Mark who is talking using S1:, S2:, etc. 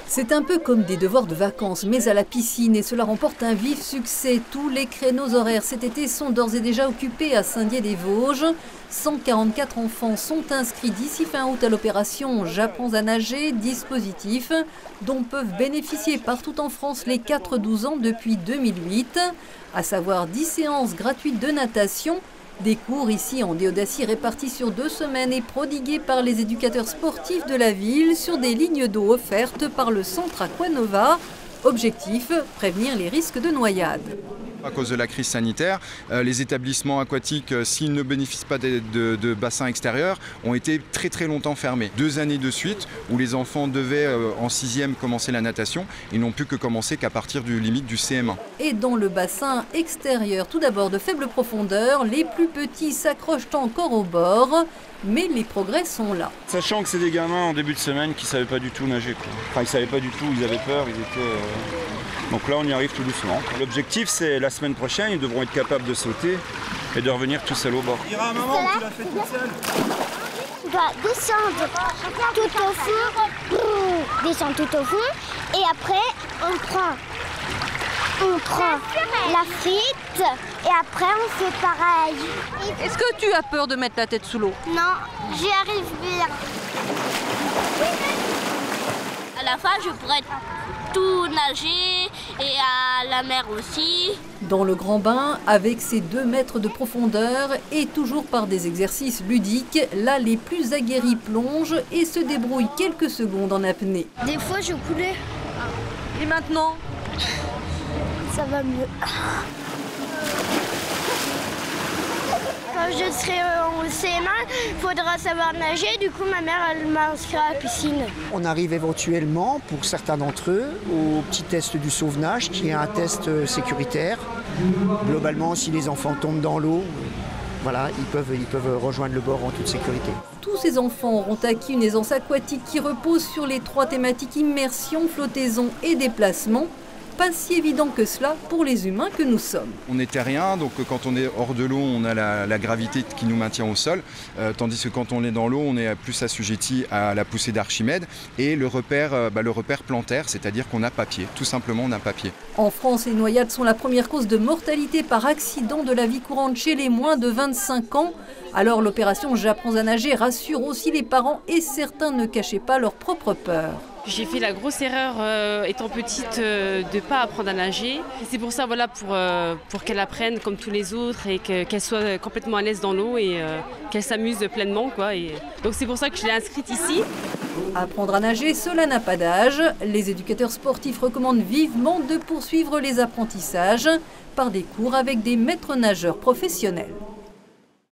S1: C'est un peu comme des devoirs de vacances, mais à la piscine, et cela remporte un vif succès. Tous les créneaux horaires cet été sont d'ores et déjà occupés à Saint-Dié-des-Vosges. 144 enfants sont inscrits d'ici fin août à l'opération J'apprends à nager, dispositif dont peuvent bénéficier partout en France les 4-12 ans depuis 2008, à savoir 10 séances gratuites de natation. Des cours ici en Déodacie répartis sur 2 semaines et prodigués par les éducateurs sportifs de la ville sur des lignes d'eau offertes par le centre Aquanova. Objectif, prévenir les risques de noyade.
S2: À cause de la crise sanitaire, les établissements aquatiques, s'ils ne bénéficient pas de bassins extérieurs, ont été très longtemps fermés. 2 années de suite où les enfants devaient en 6e commencer la natation, ils n'ont pu que commencer qu'à partir du limite du CM1.
S1: Et dans le bassin extérieur, tout d'abord de faible profondeur, les plus petits s'accrochent encore au bord, mais les progrès sont là.
S3: Sachant que c'est des gamins en début de semaine qui ne savaient pas du tout nager. Enfin, ils ne savaient pas du tout, ils avaient peur, ils étaient... Donc là, on y arrive tout doucement. L'objectif, c'est la semaine prochaine, ils devront être capables de sauter et de revenir tout seuls au bord.
S4: Il y aura un moment où tu l'as fait toute seule.
S5: Tu dois descendre tout au fond, descendre tout au fond, et après, on prend la frite, et après, on fait pareil.
S1: Est-ce que tu as peur de mettre la tête sous l'eau?
S5: Non, j'y arrive bien.
S6: À la fin, je pourrais tout nager et à la mer aussi.
S1: Dans le grand bain, avec ses 2 mètres de profondeur et toujours par des exercices ludiques, là les plus aguerris plongent et se débrouillent quelques secondes en apnée.
S5: Des fois, je coulais.
S1: Et maintenant?
S5: Ça va mieux. Quand je serai en CM1, il faudra savoir nager. Du coup, ma mère, elle m'a inscrit à la piscine.
S7: On arrive éventuellement, pour certains d'entre eux, au petit test du sauvetage, qui est un test sécuritaire. Globalement, si les enfants tombent dans l'eau, voilà, ils peuvent rejoindre le bord en toute sécurité.
S1: Tous ces enfants auront acquis une aisance aquatique qui repose sur les 3 thématiques immersion, flottaison et déplacement. Pas si évident que cela pour les humains que nous sommes.
S2: On est terrien, donc quand on est hors de l'eau, on a la gravité qui nous maintient au sol, tandis que quand on est dans l'eau, on est plus assujetti à la poussée d'Archimède et le repère plantaire, c'est-à-dire qu'on a pas pied, tout simplement on a pas pied.
S1: En France, les noyades sont la première cause de mortalité par accident de la vie courante chez les moins de 25 ans. Alors l'opération J'apprends à nager rassure aussi les parents et certains ne cachaient pas leur propre peur.
S8: J'ai fait la grosse erreur étant petite de ne pas apprendre à nager. C'est pour ça, voilà, pour qu'elle apprenne comme tous les autres et qu'elle soit complètement à l'aise dans l'eau et qu'elle s'amuse pleinement, quoi. Et donc c'est pour ça que je l'ai inscrite ici.
S1: Apprendre à nager, cela n'a pas d'âge. Les éducateurs sportifs recommandent vivement de poursuivre les apprentissages par des cours avec des maîtres nageurs professionnels.